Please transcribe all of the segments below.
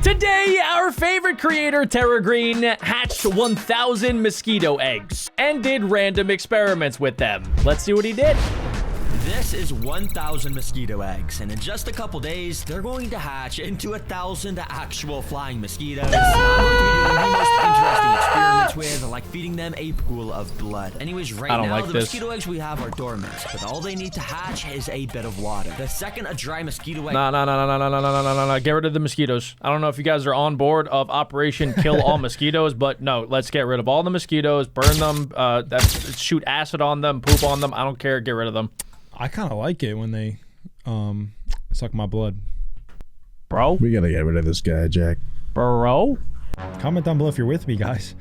Today, our favorite creator, Terra Green, hatched 1,000 mosquito eggs and did random experiments with them. Let's see what he did. This is 1,000 mosquito eggs, and in just a couple days, they're going to hatch into 1,000 actual flying mosquitoes. I'm going to be doing the most interesting experiments with, like feeding them a pool of blood. Anyways, right now, the mosquito eggs we have are dormant, but all they need to hatch is a bit of water. The second a dry mosquito egg... No. Get rid of the mosquitoes. I don't know if you guys are on board of Operation Kill All Mosquitoes, but no, let's get rid of all the mosquitoes, burn them, shoot acid on them, poop on them. I don't care. Get rid of them. I kind of like it when they suck my blood. Bro? We gotta get rid of this guy, Jack. Bro? Comment down below if you're with me, guys.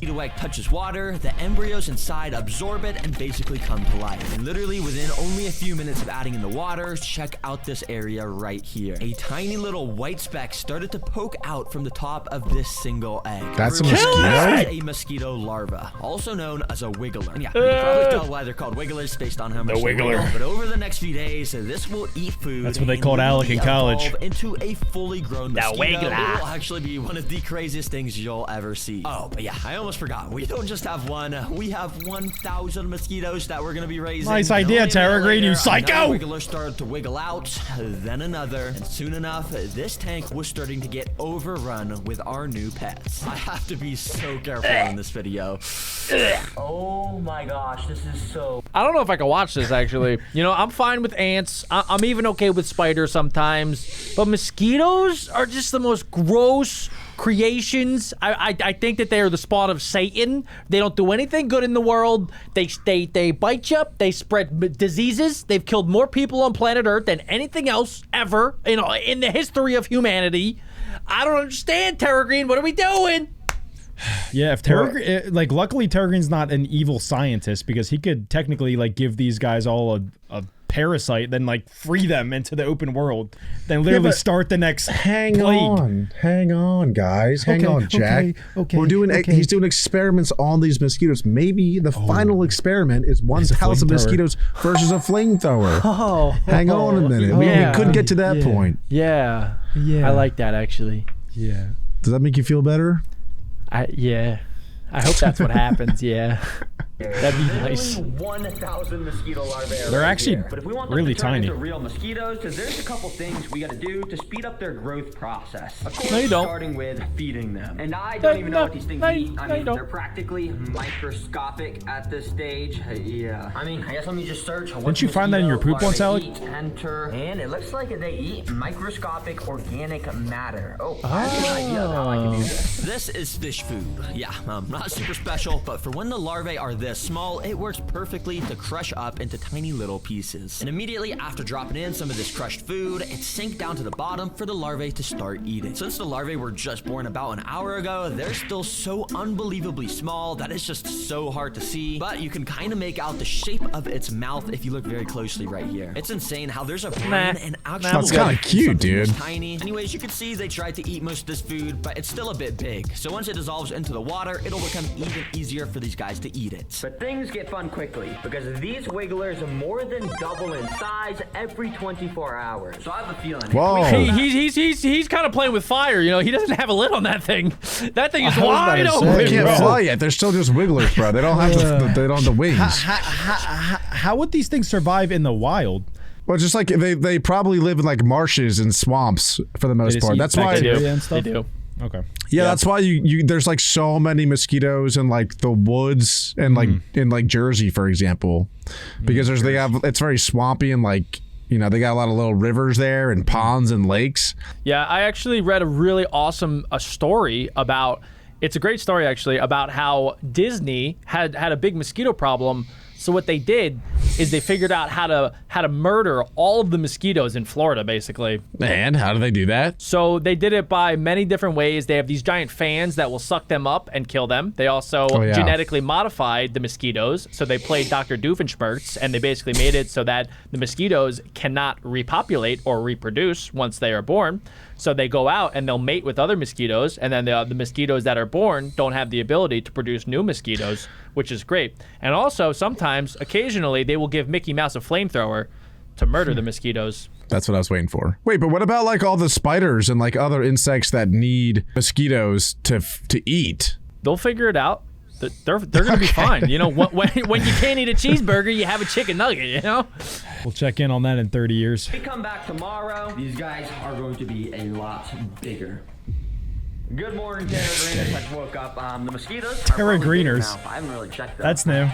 Mosquito egg touches water, the embryos inside absorb it and basically come to life. And literally within only a few minutes of adding in the water, check out this area right here. A tiny little white speck started to poke out from the top of this single egg. That's a mosquito? That's a mosquito larva, also known as a wiggler. And yeah, you can probably tell why they're called wigglers based on how much they wiggle. But over the next few days, this will eat food. That's what they called Alec in college. Into a fully grown mosquito. It will actually be one of the craziest things you'll ever see. Oh, but yeah, I almost forgot. We don't just have one. We have 1,000 mosquitoes that we're gonna be raising. Nice idea, Terra Green, you psycho! Another wiggler started to wiggle out, then another, and soon enough, this tank was starting to get overrun with our new pets. I have to be so careful in this video. Oh my gosh, this is so... I don't know if I can watch this, actually. You know, I'm fine with ants. I'm even okay with spiders sometimes. But mosquitoes are just the most gross creations. I think that they are the spawn of Satan. They don't do anything good in the world. They bite you up. They spread diseases. They've killed more people on planet Earth than anything else ever in the history of humanity. I don't understand, Terra Green. What are we doing? Yeah, if Terra, like, luckily Terra Green's not an evil scientist, because he could technically, like, give these guys all a parasite, then, like, free them into the open world, then literally start the next Hang on, guys. Hang on, Jack. Okay. We're doing. He's doing experiments on these mosquitoes. Maybe the final experiment is 1,000 mosquitoes versus a flamethrower. Hang on a minute. We could get to that point. Yeah. I like that, actually. Yeah. Does that make you feel better? Yeah. I hope that's what happens, yeah. That'd be nice. 1,000 mosquito larvae. They're actually but if we want them really to turn tiny. into real mosquitoes, there's a couple things we gotta do to speed up their growth process. Of course, No, you don't. starting with feeding them. And I don't even know what these things eat. I mean, they're practically microscopic at this stage. Yeah. I mean, I guess let me just search. Didn't you find that in your poop once, Alec? Enter, and it looks like they eat microscopic organic matter. Oh, I have an idea of how I can do this. This is fish food. Yeah, not super special, but for when the larvae are this small, it works perfectly to crush up into tiny little pieces. And immediately after dropping in some of this crushed food, it sinks down to the bottom for the larvae to start eating. Since the larvae were just born about an hour ago, they're still so unbelievably small that it's just so hard to see, but you can kind of make out the shape of its mouth if you look very closely right here. It's insane how there's a brain and actual... That's kind of cute, dude. Tiny. Anyways, you can see they tried to eat most of this food, but it's still a bit big. So once it dissolves into the water, it'll become even easier for these guys to eat it. But things get fun quickly, because these wigglers more than double in size every 24 hours. So I have a feeling... Whoa. He's kind of playing with fire, you know? He doesn't have a lid on that thing. That thing is wide open. They can't fly yet. They're still just wigglers, bro. They don't have they don't have the wings. How would these things survive in the wild? Well, just like they probably live in like marshes and swamps for the most part. That's why They do. Okay. Yeah, that's why you there's like so many mosquitoes in like the woods and like in like Jersey, for example, because it's very swampy and like, you know, they got a lot of little rivers there and ponds and lakes. Yeah, I actually read a really awesome story about, it's a great story actually, about how Disney had a big mosquito problem. So what they did is they figured out how to murder all of the mosquitoes in Florida, basically. And how do they do that? So they did it by many different ways. They have these giant fans that will suck them up and kill them. They also genetically modified the mosquitoes. So they played Dr. Doofenshmirtz, and they basically made it so that the mosquitoes cannot repopulate or reproduce once they are born. So they go out and they'll mate with other mosquitoes, and then the mosquitoes that are born don't have the ability to produce new mosquitoes, which is great. And also, sometimes, occasionally, they will give Mickey Mouse a flamethrower to murder the mosquitoes. That's what I was waiting for. Wait, but what about like all the spiders and like other insects that need mosquitoes to eat? They'll figure it out. They're gonna be fine. You know, when you can't eat a cheeseburger, you have a chicken nugget. You know. We'll check in on that in 30 years. We come back tomorrow. These guys are going to be a lot bigger. Good morning, Terra Greeners. I just woke up. The mosquitoes. Terra Greeners. I haven't really checked them. That's new.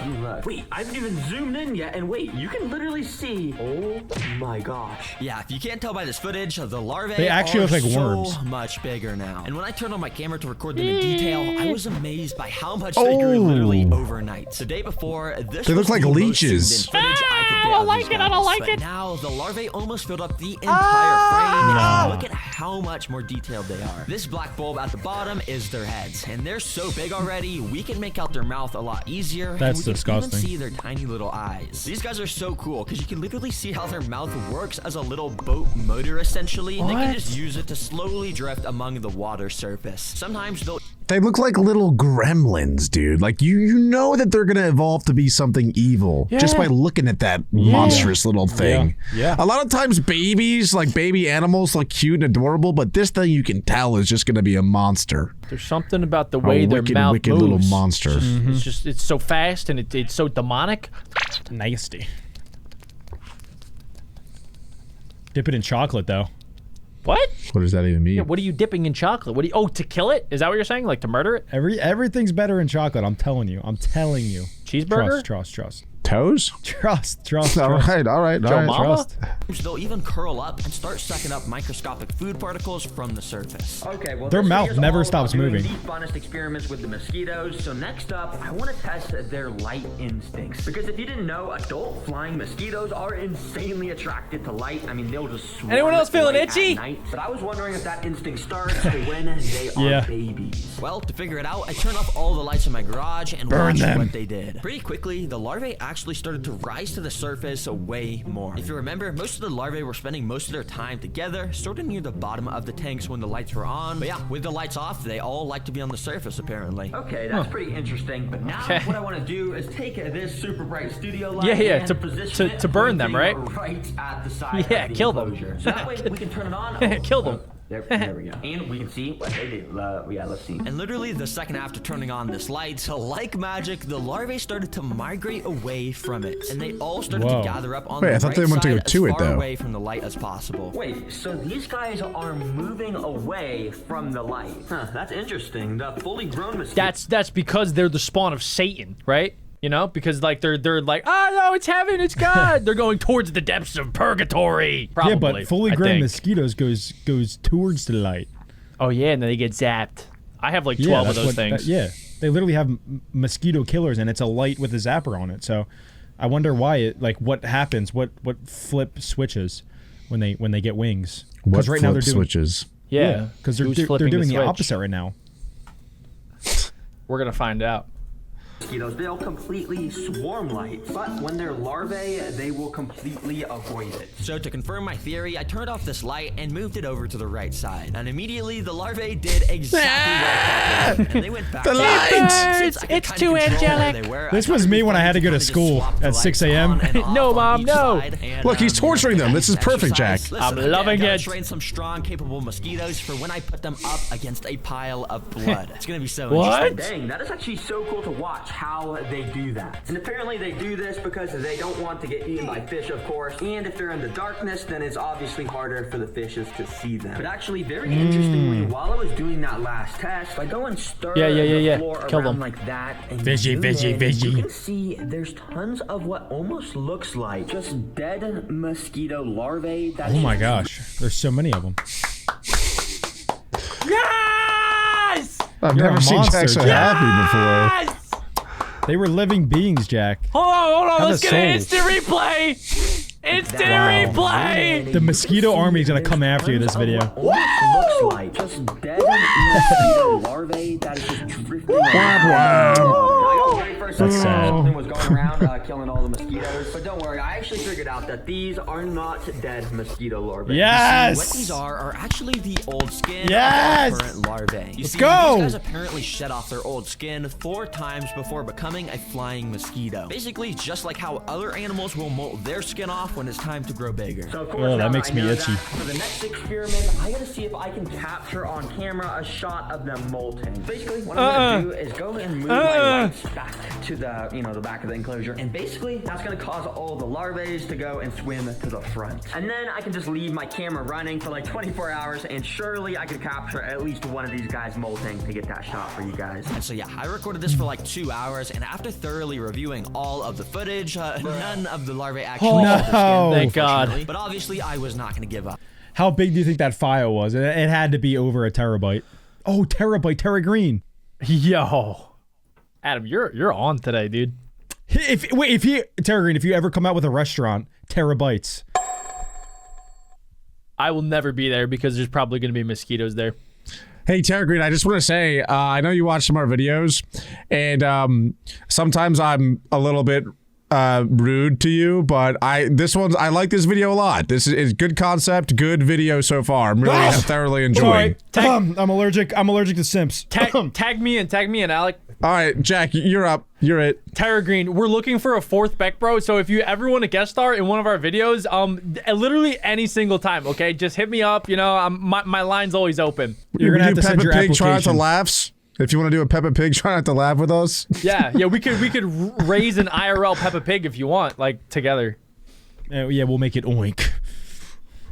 Wait, I haven't even zoomed in yet, and wait, you can literally see. Oh my gosh. Yeah, if you can't tell by this footage, the larvae They actually look like so worms. much bigger now. And when I turned on my camera to record them in detail, I was amazed by how much they grew literally overnight. The day before, this They look was like the most leeches. zoomed in footage I could get I don't of like these it, I don't guys. like But it. now the larvae almost filled up the entire frame. And look at how much more detailed they are. This black bulb at the bottom is their heads, and they're so big already, we can make out their mouth a lot easier. That's and we disgusting. Can even see their tiny little eyes. These guys are so cool because you can literally see how their mouth works as a little boat motor, essentially. They can just use it to slowly drift among the water surface. Sometimes they'll. They look like little gremlins, dude. Like you know that they're gonna evolve to be something evil just by looking at that monstrous little thing. Yeah. A lot of times babies, like baby animals, look cute and adorable, but this thing you can tell is just gonna be a monster. There's something about the way their wicked, mouth wicked moves. little monster. It's so fast and it's so demonic. Nasty. Dip it in chocolate, though. What? What does that even mean? Yeah, what are you dipping in chocolate? What do you? Oh, to kill it? Is that what you're saying? Like to murder it? Everything's better in chocolate. I'm telling you. Cheeseburger? Trust. Toes? Trust. All right. Joe Mama? Trust. They'll even curl up and start sucking up microscopic food particles from the surface. Okay, well, Their this mouth video's never all stops about doing moving. The funnest experiments with the mosquitoes. So next up, I want to test their light instincts. Because if you didn't know, adult flying mosquitoes are insanely attracted to light. I mean, they'll just swarm Anyone else feeling late itchy? at night. But I was wondering if that instinct starts when they are babies. Well, to figure it out, I turned off all the lights in my garage and watched what they did. Pretty quickly, the larvae actually started to rise to the surface way more. If you remember, most of the larvae were spending most of their time together, sort of near the bottom of the tanks when the lights were on. But yeah, with the lights off, they all like to be on the surface, apparently. Okay, that's pretty interesting. But now what I want to do is take this super bright studio light and position it to burn them, right? Right at the side Yeah, of the kill them. enclosure. So that way we can turn it on. Kill them. There we go. And we can see what they do. Yeah, let's see. And literally the second after turning on this light, like magic, the larvae started to migrate away from it. And they all started to gather up on the right they went to go side to as it, far though. away from the light as possible. Wait, so these guys are moving away from the light. Huh, that's interesting. The fully grown mosquitoes. That's because they're the spawn of Satan, right? You know, because like they're like, oh no, it's heaven, it's God. They're going towards the depths of purgatory. Probably, Yeah, but fully I grown think. mosquitoes goes towards the light. Oh yeah, and then they get zapped. I have like 12 of those things. They literally have mosquito killers, and it's a light with a zapper on it. So, I wonder why it what happens, what flip switches when they get wings. What right now they're doing switches? Yeah, because Who's they're flipping doing the switch? opposite right now. We're gonna find out. Mosquitoes, they'll completely swarm light, but when they're larvae, they will completely avoid it. So to confirm my theory, I turned off this light and moved it over to the right side. And immediately, the larvae did exactly what I thought they would, and they went back. The light! It's too angelic. This was me when I had to go to school at 6 a.m. No, Mom, no. Look, he's torturing them. This is perfect, Jack. I'm loving it. Train some strong, capable mosquitoes for when I put them up against a pile of blood. It's gonna be so What? interesting. Dang, that is actually so cool to watch how they do that. And apparently they do this because they don't want to get eaten by fish, of course. And if they're in the darkness, then it's obviously harder for the fishes to see them. But actually, very interestingly, while I was doing that last test, if I go and stir the floor Kill around them. like that, and Veggie. you can see there's tons of what almost looks like just dead mosquito larvae. That's Oh my gosh, there's so many of them. Yes! I've You're never a seen monster, Jack so Jack. happy before. Yes! They were living beings, Jack. Hold on. Have Let's a get an soul. instant replay. Instant replay. The mosquito army is gonna come after you this video. Looks like just dead mosquito larvae that is just drifting around. Now, y'all ready for first, I That's thought sad. something was going around killing all the mosquitoes. But don't worry, I actually figured out that these are not dead mosquito larvae. Yes! What these are actually the old skin Yes! of our current larvae. You Let's see, go! these guys apparently shed off their old skin 4 times before becoming a flying mosquito. Basically, just like how other animals will molt their skin off when it's time to grow bigger. So of course, Oh, that now makes I me know itchy. that, for the next experiment, I gotta see if I can capture on camera a shot of them molting. Basically, what I'm gonna do is go and move my lights back to the, the back of the enclosure, and basically that's gonna cause all the larvae to go and swim to the front. And then I can just leave my camera running for like 24 hours, and surely I could capture at least one of these guys molting to get that shot for you guys. And so yeah, I recorded this for like 2 hours, and after thoroughly reviewing all of the footage, none of the larvae actually Oh, shed their no. skin, Thank God. unfortunately. But obviously, I was not gonna give up. How big do you think that file was? It had to be over a terabyte. Oh, terabyte, Terra Green. Yo, Adam, you're on today, dude. Terra Green, if you ever come out with a restaurant, terabytes. I will never be there because there's probably going to be mosquitoes there. Hey, Terra Green, I just want to say, I know you watch some of our videos, and sometimes I'm a little bit rude to you, but I like this video a lot. This is good concept, good video so far. I'm really thoroughly enjoying. I'm allergic. I'm allergic to simps. Tag me in, Alec. All right, Jack, you're up. You're it. Terra Green, we're looking for a 4th Beck Bro, so if you ever want to guest star in one of our videos, literally any single time, okay? Just hit me up, my line's always open. You're gonna have to send your Pig try not to application. laughs. If you want to do a Peppa Pig, try not to laugh with us. Yeah, we could raise an IRL Peppa Pig if you want, like, together. Yeah, we'll make it oink.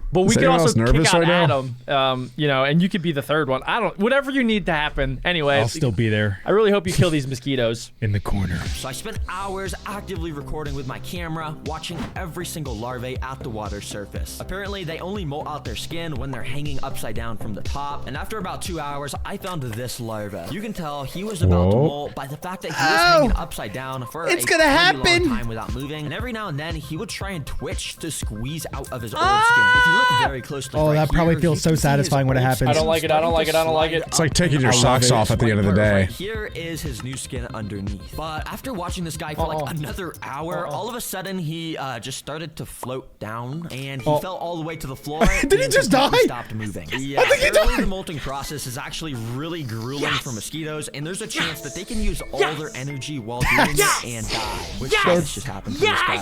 But we Is could anyone also else kick nervous out right now? Adam, and you could be the 3rd one. Whatever you need to happen. Anyway, I'll still be there I really hope you kill these mosquitoes. in the corner. So I spent hours actively recording with my camera, watching every single larvae at the water surface. Apparently, they only molt out their skin when they're hanging upside down from the top. And after about 2 hours, I found this larva. You can tell he was about to molt by the fact that he was hanging upside down for a pretty long time without moving. And every now and then, he would try and twitch to squeeze out of his old skin. If you look very closely, Oh, right that probably here, feels you so can see his satisfying when it old happens. skin I don't like it, I don't like it, I don't like it. It's like taking your socks off at the end of the day. Right here is his new skin underneath. But after watching this guy for like another hour, all of a sudden he just started to float down, and he fell all the way to the floor. Did he just die? Stopped moving. Yeah, apparently the molting process is actually really grueling for mosquitoes, and there's a chance that they can use all their energy while doing it and die. Which just happened to this guy.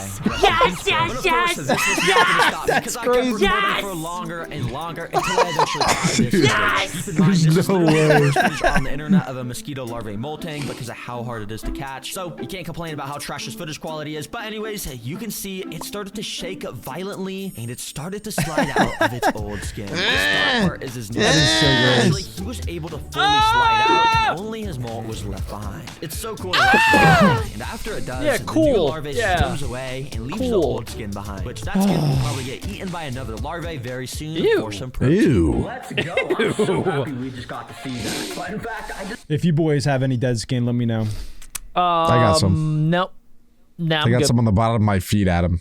That's crazy. For longer and longer until I eventually caught this. Keep in mind, this is literally the first footage on the internet of a mosquito larvae molting because of how hard it is to catch. So you can't complain about how trash this footage quality is. But anyways, you can see it started to shake violently, and it started to slide out of its old skin. This dark part is his new skin. Actually, he was able to fully slide out, and only his molt was left behind. It's so cool to watch this, and after it does, the new larvae swims away and leaves the old skin behind, which that skin will probably get eaten by another larvae very soon for some protein. Ew. Let's go. I'm so happy we just got to see that. But in fact, If you boys have any dead skin, let me know. I got some. Nope. Nah, I got some on the bottom of my feet, Adam.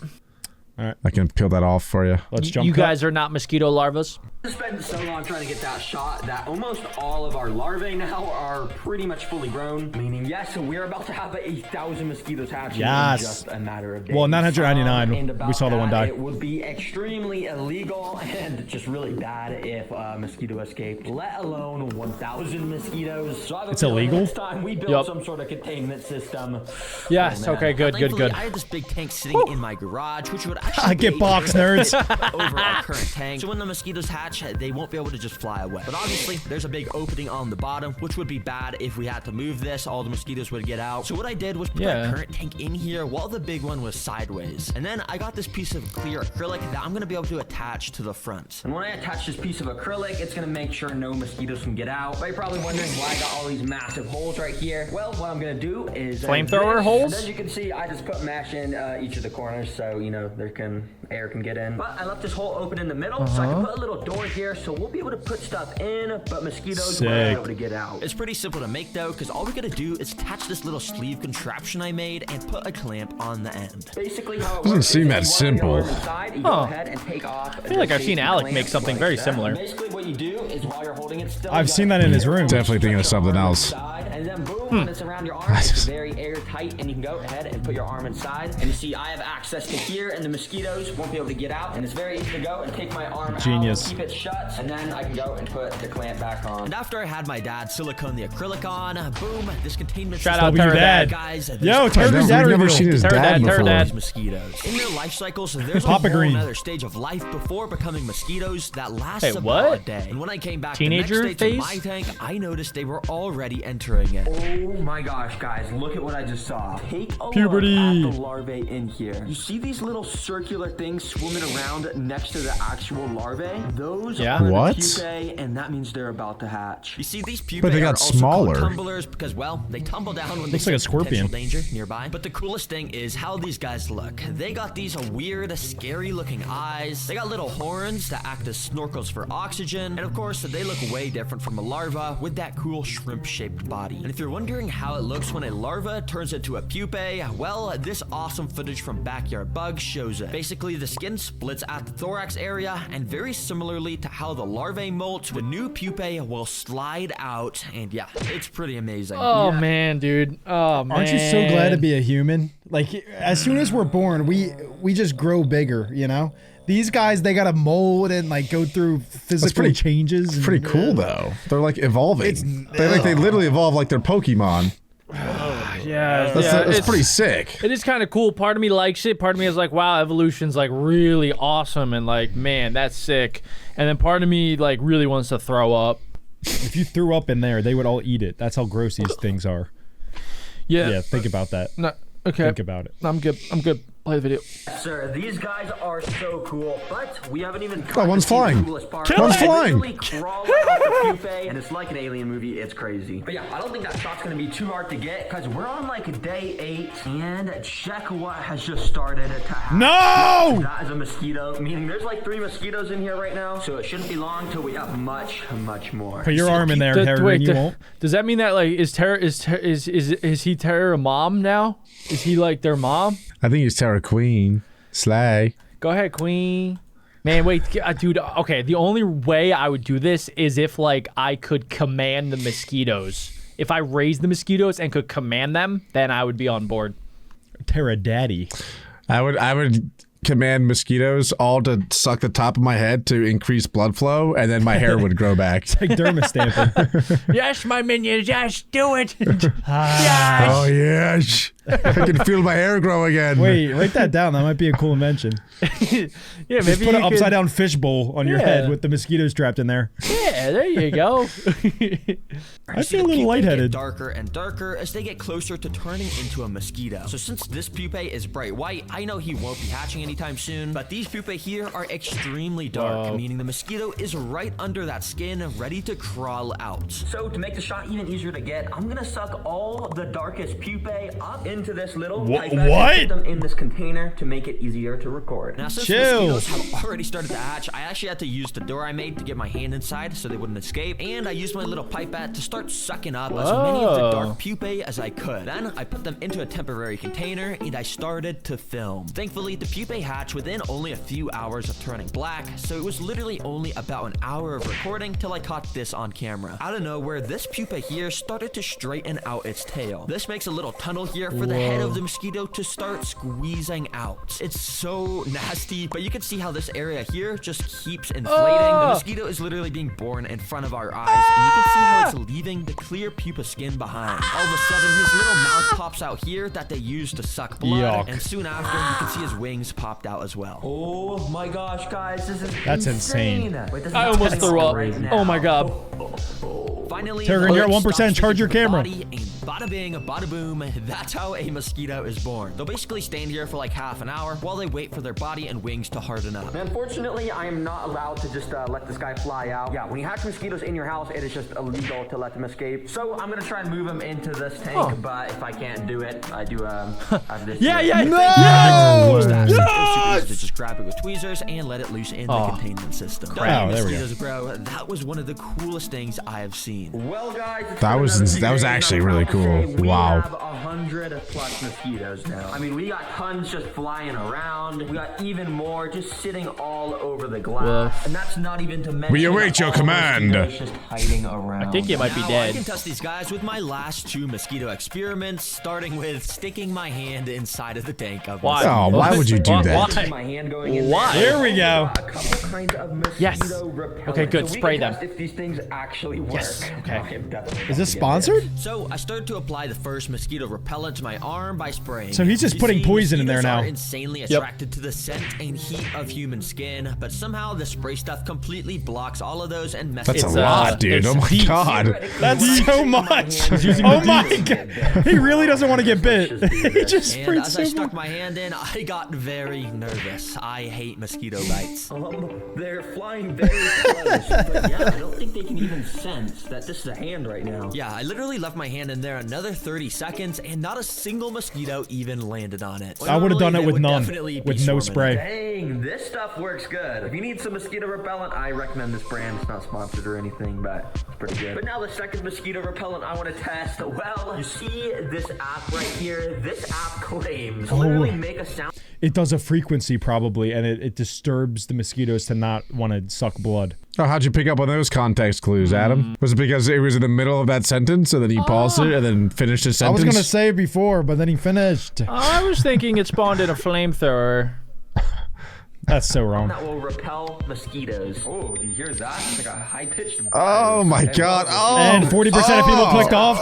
All right. I can peel that off for you. Let's jump. You cut. guys are not mosquito larvas. spent so long trying to get that shot that almost all of our larvae now are pretty much fully grown, meaning yes, we're about to have 1,000 mosquitoes hatching in just a matter of days. Well, 999, and we saw the one die. It would be extremely illegal and just really bad if a mosquito escaped, let alone 1,000 mosquitoes. So I have a It's feeling illegal? next time we build some sort of containment system. Yes, okay, good. Thankfully, I had this big tank sitting in my garage, which would actually I get box, nerds. over our current tank. So when the mosquitoes hatch, they won't be able to just fly away. But obviously, there's a big opening on the bottom, which would be bad if we had to move this. All the mosquitoes would get out. So what I did was put our current tank in here while the big one was sideways. And then I got this piece of clear acrylic that I'm gonna be able to attach to the front. And when I attach this piece of acrylic, it's gonna make sure no mosquitoes can get out. But you're probably wondering why I got all these massive holes right here. Well, what I'm gonna do is Flamethrower holes? And as you can see, I just put mesh in each of the corners, so you know there air can get in. But I left this hole open in the middle, so I can put a little door here, so we'll be able to put stuff in, but mosquitoes won't be able to get out. It's pretty simple to make though, because all we gotta do is attach this little sleeve contraption I made and put a clamp on the end. Basically how it Doesn't works seem is that you simple. inside, you go ahead and take off. I feel like I've seen Alec make something very similar. Basically what you do is while you're holding it still, I've seen that in his room. Definitely thinking of something else. And then boom, when it's around your arm, it's very airtight, and you can go ahead and put your arm inside. And you see, I have access to here, and the mosquitoes won't be able to get out. And it's very easy to go and take my arm Genius. out, keep it shut, and then I can go and put the clamp back on. And after I had my dad silicone the acrylic on, boom, this containment Shout system. out Terra Dad. Guys, Yo, Terra's dad We've never reveal. seen his Terra dad Dad, Terra before. Dad. Mosquitoes. In their life cycles, there's a Papa whole Green. another stage of life before becoming mosquitoes that lasts Hey, about what? a day. And when I came back Teenager the next day to phase? my tank, I noticed they were already entering it. Oh my gosh, guys, look at what I just saw. Take a Puberty. look at the larvae in here. You see these little circular things swimming around next to the actual larvae? Those Yeah. are What? the pupae, and that means they're about to hatch. You see, these pupae But they got are also smaller. called tumblers because, well, they tumble down when Looks they like a sense potential scorpion. danger nearby. But the coolest thing is how these guys look. They got these weird, scary-looking eyes. They got little horns that act as snorkels for oxygen. And of course, they look way different from a larva with that cool shrimp-shaped body. And if you're wondering how it looks when a larva turns into a pupae, well, this awesome footage from Backyard Bugs shows it. Basically, the skin splits at the thorax area, and very similarly to how the larvae molt, the new pupae will slide out, and yeah, it's pretty amazing. Oh man, dude. Oh man. Aren't you so glad to be a human? Like, as soon as we're born, we just grow bigger, you know? These guys, they gotta mold and like go through physical changes. It's pretty cool though. They're like evolving. They literally evolve like they're Pokemon. Yeah, That's it's pretty sick. It is kind of cool. Part of me likes it. Part of me is like, wow, evolution's like really awesome and like, man, that's sick. And then part of me like really wants to throw up. If you threw up in there, they would all eat it. That's how gross these things are. Yeah, think about that. No, okay. Think about it. I'm good. I'm good. Play the video. Sir, these guys are so cool, but we haven't even Oh, one's flying. One's flying. Crawl out the pupae, and it's like an alien movie. It's crazy. But yeah, I don't think that shot's gonna be too hard to get because we're on like day 8, and check what has just started to happen. No! That is a mosquito, meaning there's like 3 mosquitoes in here right now, so it shouldn't be long till we have much more. Put your arm in there, Harry. Wait, You won't. does that mean that like is he Terra mom now? Is he like their mom? I think he's Terra Queen. Slay. Go ahead, Queen. Man, wait, dude. Okay, the only way I would do this is if like I could command the mosquitoes. If I raised the mosquitoes and could command them, then I would be on board. Terra Daddy. I would command mosquitoes all to suck the top of my head to increase blood flow, and then my hair would grow back. Like derma stamping. Yes, my minions, yes, do it. Oh yes, I can feel my hair grow again. Wait, write that down. That might be a cool invention. Yeah, Just maybe put an you could- upside down fish bowl on your Yeah. head with the mosquitoes trapped in there. Yeah, there you go. I feel a little lightheaded. Get darker and darker as they get closer to turning into a mosquito. So since this pupae is bright white, I know he won't be hatching anytime soon, but these pupae here are extremely dark, Whoa. meaning the mosquito is right under that skin, ready to crawl out. So to make the shot even easier to get, I'm gonna suck all the darkest pupae up into this little pipette what? and put them in this container to make it easier to record. Now since Chill. mosquitoes have already started to hatch, I actually had to use the door I made to get my hand inside so they wouldn't escape, and I used my little pipette to start sucking up as many of the dark pupae as I could. Then I put them into a temporary container and I started to film. Thankfully, the pupae hatched within only a few hours of turning black, so it was literally only about an hour of recording till I caught this on camera. Out of nowhere, this pupa here started to straighten out its tail. This makes a little tunnel here for the head of the mosquito to start squeezing out. It's so nasty, but you can see how this area here just keeps inflating. The mosquito is literally being born in front of our eyes, and you can see how it's leaving the clear pupa skin behind. All of a sudden, his little mouth pops out here that they use to suck blood, Yuck. and soon after, you can see his wings popped out as well. Oh my gosh, guys, this is That's insane. Wait, this is I almost happening threw up. right now. Oh my god. Finally, Terran, you're at the 1%, stops charge your sticking to the camera. body, and bada bing, bada boom, that's how a mosquito is born. They'll basically stand here for like half an hour while they wait for their body and wings to harden up. Unfortunately, I am not allowed to just let this guy fly out. Yeah, when you hatch mosquitoes in your house, it is just illegal to let them escape. So I'm gonna try and move them into this tank, but if I can't do it, I do have this. Yeah. No! To just grab it with tweezers and let it loose in the containment system. Crap. Oh, there we go. Mosquitoes grow. That was one of the coolest things I have seen. Well, guys, That was actually really cool. We Wow. have 100+ mosquitoes now. I mean, we got tons just flying around. We got even more just sitting all over the glass, and that's not even to mention. We await your all command. mosquitoes just hiding around. I think it might be Now, I dead. can test these guys with my last 2 mosquito experiments, starting with sticking my hand inside of the tank of Why? Oh, why would you do that? Why? My hand going in Why? there. There we go. A couple kinds of mosquito Yes. repellent. Okay, good. So we Spray can them. test if these things actually work. Yes, okay. I am definitely Is this gonna get sponsored? So I started to apply the first mosquito repellent to my arm by spraying. So he's just You putting see, poison in there mosquitoes now. are insanely attracted to the scent and heat of human skin, but somehow the spray stuff completely blocks all of those and messes. That's It's, a lot, it's dude. Oh my deep. god. That's so much. Oh my god. He really doesn't want to get bit. He just And sprayed as so I stuck much. my hand in, I got very nervous. I hate mosquito bites. They're flying very close, but yeah, I don't think they can even sense that this is a hand right now. Yeah, I literally left my hand in there another 30 seconds, and not a single mosquito even landed on it. I would have done Normally, it they with would none, definitely be with no swarming spray. Dang, this stuff works good. If you need some mosquito repellent, I recommend this brand. It's not sponsored or anything, but it's pretty good. But now the second mosquito repellent I want to test. Well, you see this app right here? This app claims to literally make a sound. It does a frequency probably, and it disturbs the mosquitoes to not want to suck blood. Oh, how'd you pick up on those context clues, Adam? Was it because it was in the middle of that sentence, and then he paused it and then finished his I sentence? was gonna say it before, but then he finished. I was thinking it spawned in a flamethrower. That's so wrong. That will repel mosquitoes. Oh, do you hear that? It's like a high-pitched Oh buzz. my And god. Oh. And 40% of people clicked off.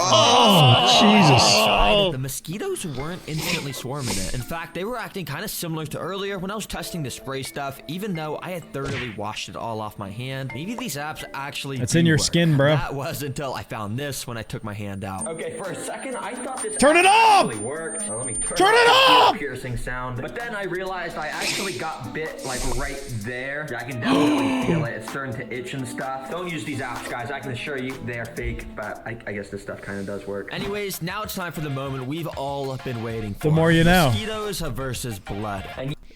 The mosquitoes weren't instantly swarming it. In fact, they were acting kind of similar to earlier when I was testing the spray stuff, even though I had thoroughly washed it all off my hand. Maybe these apps actually It's do in your work. skin, bro. That was until I found this when I took my hand out. Okay, for a second, I thought this Turn it off! actually worked. Let me turn Turn it off! Piercing sound. But then I realized I actually got bit like right there. I can definitely feel it. It's starting to itch and stuff. Don't use these apps, guys. I can assure you they are fake, but I guess this stuff kind of does work. Anyways, now it's time for the moment we've all been waiting for. The more you know. Mosquitoes versus blood.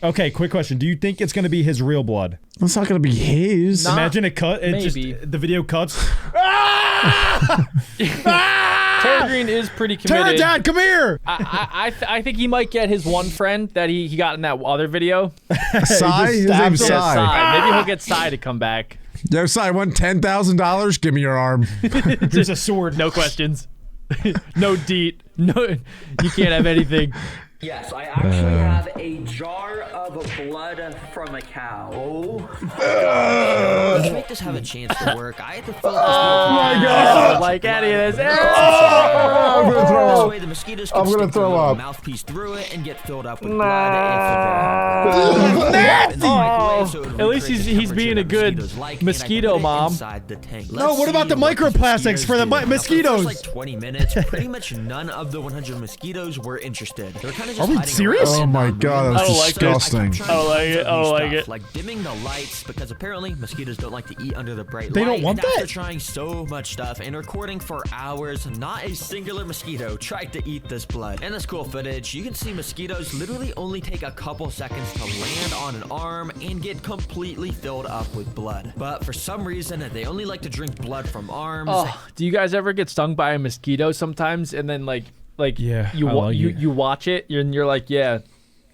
Okay, quick question. Do you think it's gonna be his real blood? That's not gonna be his. Nah. Imagine it cut. It maybe. just the video cuts. Terry Green is pretty Tara, committed. Dad, come here. I think he might get his one friend that he got in that other video. Sai? His stabs name's him. Yeah, Sai. Sai. Maybe he'll get Sai to come back. Yo, Sai, I want $10,000. Give me your arm. Here's a sword. No questions. No deet. No, you can't have anything. Yes, I actually have a jar of blood from a cow. To make this have a chance to work, I had to fill up this Oh my God! Like any of this. I'm gonna throw This up. way the mosquitoes can I'm gonna stick their throw little up. mouthpiece through it and get filled up with blood if they're hungry. Oh, at least he's being a good mosquito mom. No, what about the microplastics for the mosquitoes? For like 20 minutes, pretty much none of the 100 mosquitoes were interested. They were kind of just Are we hiding serious? around Oh and my not god, moving. that's I don't like this. disgusting. I don't like it. I don't like it. Like dimming the lights because apparently mosquitoes don't like to eat under the bright They light. don't want and after that? trying so much stuff and recording for hours, not a singular mosquito tried to eat this blood. In this cool footage, you can see mosquitoes literally only take a couple seconds to land on an arm and get completely filled up with blood. But for some reason, they only like to drink blood from arms. Oh, do you guys ever get stung by a mosquito sometimes, and then like Yeah, you I like it. you watch it, and you're like, yeah,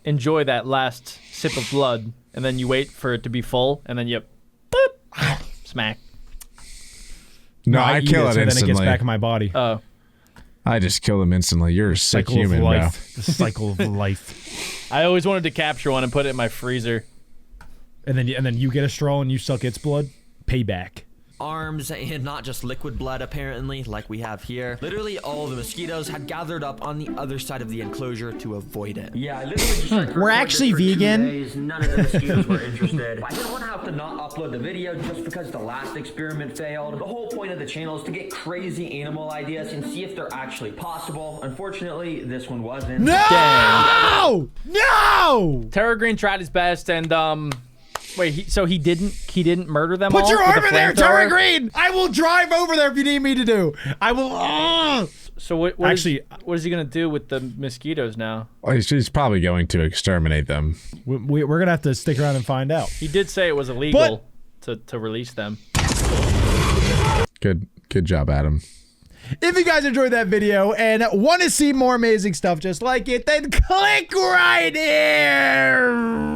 enjoy that last sip of blood, and then you wait for it to be full, and then you boop, smack. No, I eat kill it so then it gets instantly. back in my body. Oh, I just kill them instantly. You're a sick Cycle human, of bro. life. The cycle of life. I always wanted to capture one and put it in my freezer. And then you get a straw and you suck its blood. Payback. arms and not just liquid blood, apparently, like we have here. Literally all the mosquitoes had gathered up on the other side of the enclosure to avoid it. Yeah, I literally just tried to We're record actually this for 2 vegan. days. None of the mosquitoes were interested. I didn't want to have to not upload the video just because the last experiment failed. The whole point of the channel is to get crazy animal ideas and see if they're actually possible. Unfortunately, this one wasn't. No! No! Terra Green tried his best, and wait, so he didn't murder them all? Put your with a arm in there, flamethrower? Terra Green! I will drive over there if you need me to do. I will. So what is he gonna do with the mosquitoes now? Well, he's probably going to exterminate them. We're gonna have to stick around and find out. He did say it was illegal to release them. Good job, Adam. If you guys enjoyed that video and want to see more amazing stuff just like it, then click right here.